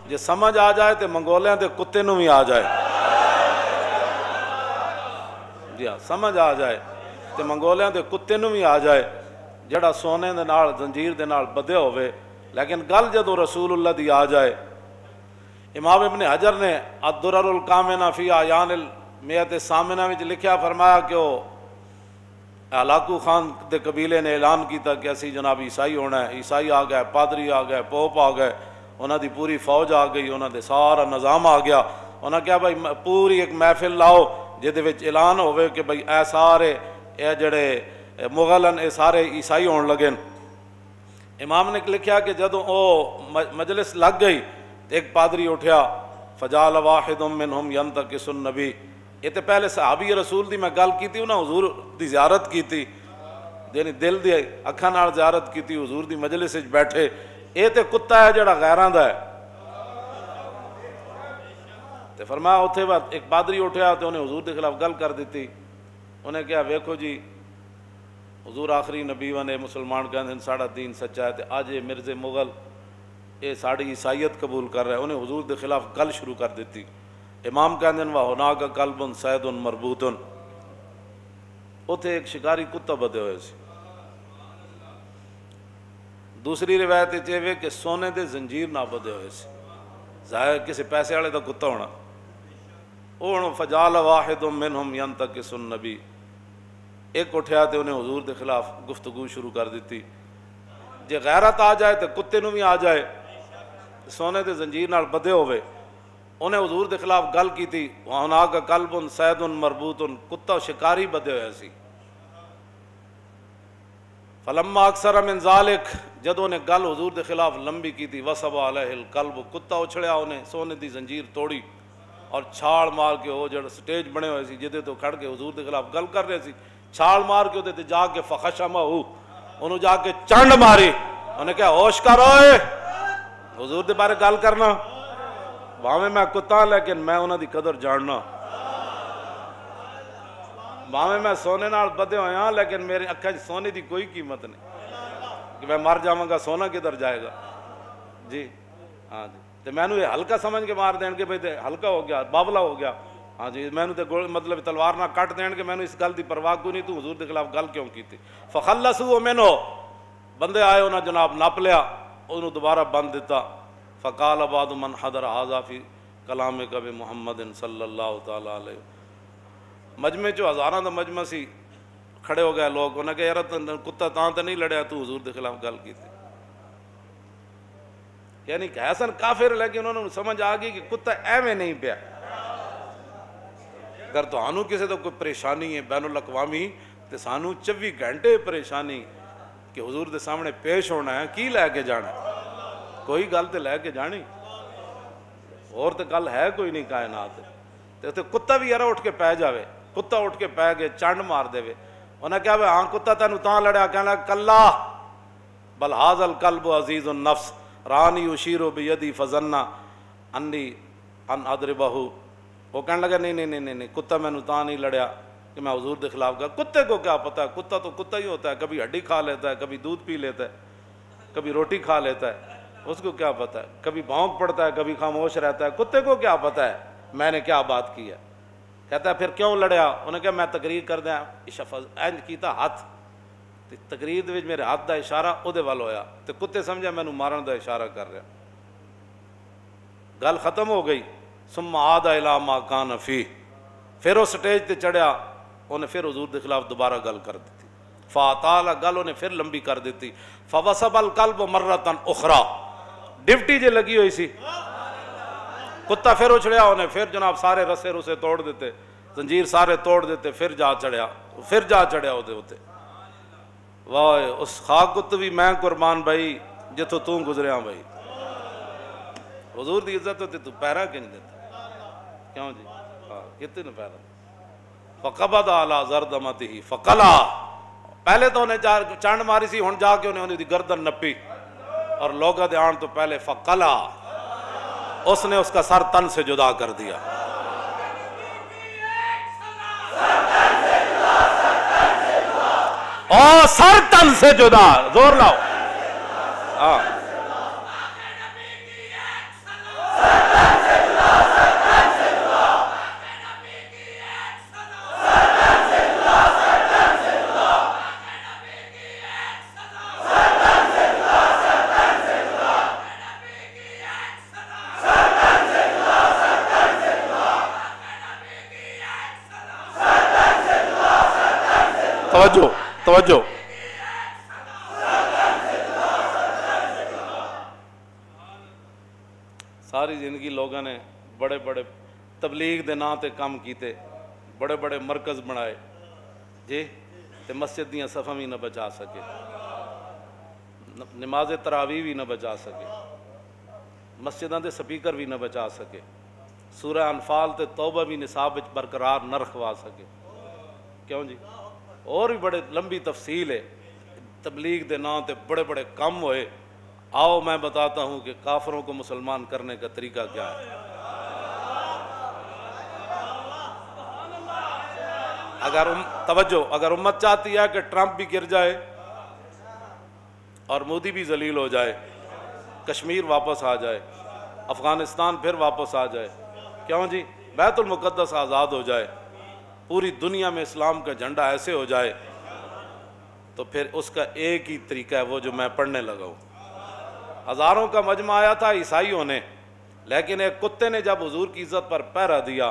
جے سمجھ آ جائے تو منگولیاں تے کتے نو بھی آ جائے. جی ہاں سمجھ آ جائے تو منگولیاں تے کتے نو بھی آ جائے جڑا سونے دے نال زنجیر دے نال بدھے ہوئے. لیکن گل جدو رسول اللہ دی آ جائے. امام ابن حجر نے الدرر الکامنہ فی اعیان المیت الثامنہ وچ لکھیا فرمایا کہ وہ ہلاکو خان دے قبیلے نے اعلان کیتا کہ اسی جناب عیسائی ہونا ہے. عیسائی آ گئے, پادری آ گئے, پوپ آ گئے, انہاں دی پوری فوج آ گئی, انہاں دے سارا نظام آ گیا. انہاں کہا بھائی پوری ایک محفل لاؤ جہدے وچ اعلان ہوئے کہ بھائی اے سارے اے جڑے مغلن اے سارے عیسائی ہون لگے. امام نے لکھیا کہ جدوں او مجلس لگ گئی ایک پادری اٹھیا فجال واحد منہم ینتقص النبی. یہ تو پہلے صحابی رسول دی میں گل کی تھی, انہاں حضور دی زیارت کی تھی, یعنی دل دی اکھاں نال زیارت کی تھی, حضور دی مجلس وچ بیٹھے. یہ تے کتا ہے جڑا غیراں دا ہے. تے فرمایا اتھے بعد ایک پادری اٹھیا تے انہیں حضور دے خلاف گل کر دیتی. انہیں کہا ویکھو جی حضور آخری نبی بنے, مسلمان کہندے ہیں ساڑا دین سچا ہے, تے آج یہ مرزے مغل یہ ساڑی عیسائیت قبول کر رہے ہیں. انہیں حضور دے خلاف گل شروع کر دیتی. امام کہندے ہیں وَهُنَاكَ قَلْبٌ صَيْدٌ مَرْبُوطٌ. اتھے ایک شکاری کتا بدے ہوئے سی. دوسری روایت یہ کہ سونے دے زنجیر نہ بدے ہوئے سی, ظاہر کسی پیسے والے دا کتا ہونا. وہ فجال واحد منہم ینتقص النبی. ایک اٹھیا تے انہیں حضور دے خلاف گفتگو شروع کر دیتی. جے غیرت آ جائے تو کتے نو بھی آ جائے. سونے دے زنجیر نال بدے ہوئے انہیں حضور دے خلاف گل کی تھی. وَهُنَاكَ قَلْبٌ صَيْدٌ مَرْبُوطٌ. کتا شکاری بدے ہوئے سی. فلما اکثر من ذالک, جدوں نے گل حضور دے خلاف لمبی کی تھی, وَصَبَ عَلَيْهِ الْقَلْبُ. کتا اچھڑیا, انہیں سونے دی زنجیر توڑی اور چھال مار کے وہ جڑا سٹیج بنے ہوئے سی جدے تو کھڑ کے حضور دے خلاف گل کر رہے سی, چھال مار کے تے جا کے فخشمہ انہوں جا کے چنڈ ماری. انہیں کہا ہوش کر اوئے, حضور دے بارے گل کرنا. باویں میں کتا لیکن میں انہوں دی قدر جاننا. باویں میں سونے نال بدے ہوئے ہاں لیکن میرے اکھاں سونے دی کوئی قیمت نہیں کہ میں مر جاواں گا سونا کدھر جائے گا. جی ہاں جی. تو میں نے یہ ہلکا سمجھ کے مار دین کہ بھئی ہلکا ہو گیا, بابلا ہو گیا. ہاں جی میں نے مطلب تلوار نہ کٹ دین کہ میں نے اس گل دی پرواہ کوئی نہیں, تو حضور دے خلاف گل کیوں کی تھی. فخلصوا منہ, بندے آئے انہاں جناب نپ لیا, انہوں دوبارہ بند دیتا. فقال بعض من حضر هذا في کلامک بمحمد صلی اللہ تعالی علیہ. مجمع جو ہزاراں دا مجمع سی, کھڑے ہو گئے لوگ. انہوں نے کہا یار کتا تاں تے نہیں لڑیا, تو حضور دے خلاف گل کی تھی. یعنی کہ حسن کافر, لیکن انہوں نے سمجھ آ گئی کہ کتا ایویں نہیں پیا. اگر تو ہانو کسی تو کوئی پریشانی ہے بین الاقوامی, تو سانو 24 گھنٹے پریشانی کہ حضور دے سامنے پیش ہونا ہے, کی لے کے جانا ہے, کوئی گل تے لے کے جانی اور تے گل ہے کوئی نہیں کائنات. تے کتا بھی یار اٹھ کے پہ جاوے, کتا اٹھ کے پہ گئے چنڈ مار دے. انہیں کہا بھئی ہاں کتا تینوں تاں لڑیا, کہنا کلا بل ھذا القلب عزیز النفس رانی اشیر بیدی فظن انی ان اضربہ. وہ کہنے لگا نہیں کتا میں نے تاں نہیں لڑیا کہ میں حضور دے خلاف گیا. کتے کو کیا پتہ ہے, کتا تو کتا ہی ہوتا ہے, کبھی ہڈی کھا لیتا ہے, کبھی دودھ پی لیتا ہے, کبھی روٹی کھا لیتا ہے, اس کو کیا پتہ ہے, کبھی بھونک پڑتا ہے, کبھی خاموش رہتا ہے. کتے کو کیا پتہ ہے میں نے کیا بات کی ہے. کہتا ہے پھر کیوں لڑیا. انہیں کہا میں تقریر کر دیا, اینج کیتا ہاتھ, تقریر وچ میرے ہاتھ دا اشارہ او دے وال ہویا, تے کتے سمجھا مینوں مارن دا اشارہ کر رہا. گل ختم ہو گئی. ثم عاد الی ما کان فی, پھر وہ سٹیج تے چڑھیا, انہیں پھر حضور دے خلاف دوبارہ گل کر دیتی. فاطال, گل انہیں پھر لمبی کر دیتی. فوسب القلب مرۃ اخرى, ڈیوٹی جے لگی ہوئی سی. کتا پھر اچھڑیا, انہیں پھر جناب سارے رسے رسے توڑ دیتے, زنجیر سارے توڑ دیتے, پھر جا چڑھیا ہوتے ہوتے. واہ اس خاک کت بھی میں قربان بھائی جتوں تو گزریا بھائی. حضور دی عزت ہوتی تو پیرا کہ نہیں دیتا, کیوں جی ہاں کتنے پیرا. فقبض علی زردمتہ فقلا, پہلے تو انہیں چانڈ ماری سی, ہن جا کے انہیں دی گردن نپی, اور لوگا دے آن تو پہلے فقلا, اس نے اس کا سر تن سے جدا کر دیا. او سر تن سے جدا, زور لاؤ. ہاں توجہ توجہ. ساری زندگی لوگوں نے بڑے بڑے تبلیغ دے نام تے کام کیتے, بڑے بڑے مرکز بنائے جی, تے مسجد دیاں صفاں بھی نہ بچا سکے, نماز تراویح بھی نہ بچا سکے, مسجداں دے سپیکر بھی نہ بچا سکے, سورہ انفال تے توبہ بھی نصاب وچ برقرار نہ رکھوا سکے. کیوں جی؟ اور بھی بڑے لمبی تفصیل ہے. تبلیغ دے نام تے بڑے بڑے کام ہوئے. آؤ میں بتاتا ہوں کہ کافروں کو مسلمان کرنے کا طریقہ کیا ہے. اگر امت چاہتی ہے کہ ٹرمپ بھی گر جائے اور مودی بھی ذلیل ہو جائے, کشمیر واپس آ جائے, افغانستان پھر واپس آ جائے, کیوں جی, بیت المقدس آزاد ہو جائے, پوری دنیا میں اسلام کا جھنڈا ایسے ہو جائے, تو پھر اس کا ایک ہی طریقہ ہے وہ جو میں پڑھنے لگا ہوں. ہزاروں کا مجمع آیا تھا عیسائیوں نے, لیکن ایک کتے نے جب حضور کی عزت پر پہرا دیا,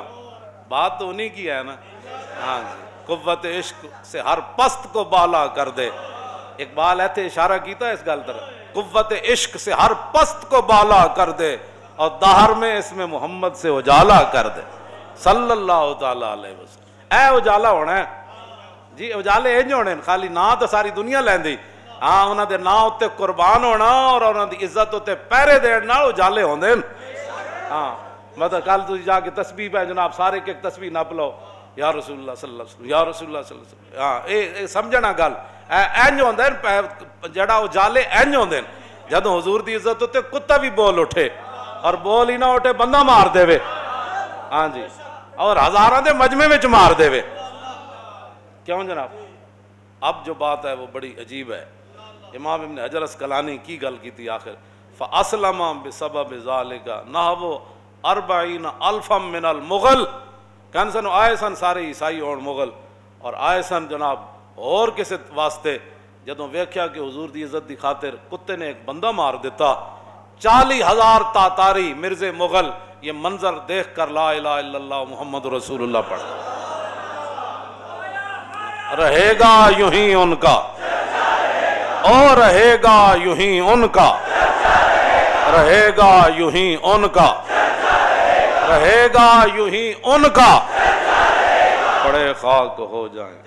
بات تو انہی کی ہے نا. ہاں جی, قوت عشق سے ہر پست کو بالا کر دے. اقبال ایتھے اشارہ کیتا ہے اس گل طرح, قوت عشق سے ہر پست کو بالا کر دے اور دہر میں اس میں محمد سے اجالا کر دے صلی اللہ تعالیٰ علیہ وسلم. اے اجالا ہونا ہے جی, اجالے انج ہونے, خالی نا تو ساری دنیا لیندی, ہاں انہاں دے نا اتے قربان ہونا اور انہاں دی عزت اتے پہرے دین نال اجالے ہوندے. ہاں مطلب کل تسی جا کے تسبیح پہ جناب سارے ایک تسبیح نپ لو, یا رسول اللہ صلی اللہ علیہ وسلم, یا رسول اللہ صلی اللہ علیہ وسلم. ہاں اے سمجھنا گل اینج ہوندے جڑا اجالے اینج ہوندے. جدوں حضور دی عزت اتے کتا بھی بول اٹھے اور بول ہی نہ اٹھے بندہ مار دے وے, ہاں جی, اور ہزاراں دے مجمع وچ مار دے وے. کیوں جناب؟ اب جو بات ہے وہ بڑی عجیب ہے. امام ابن حجر اسقلانی کی گل کی تھی آخر, فَأَسْلَمَ بِسَبَبِ ذَلِكَ نَحْوُ 40,000 من المغل. کہن سن آئے سن سارے عیسائی اور مغل, اور آئے سن جناب اور کسے واسطے, جدوں ویکھیا کہ حضور دی عزت دی خاطر کتے نے ایک بندہ مار دیتا, 40,000 تاتاری مرزے مغل یہ منظر دیکھ کر لا الہ الا اللہ محمد رسول اللہ پڑھ. رہے گا یوں ہی ان کا, اور رہے گا یوں ہی ان کا, رہے گا یوں ہی ان کا, رہے گا یوں ہی ان کا, پڑے خاک ہو جائیں.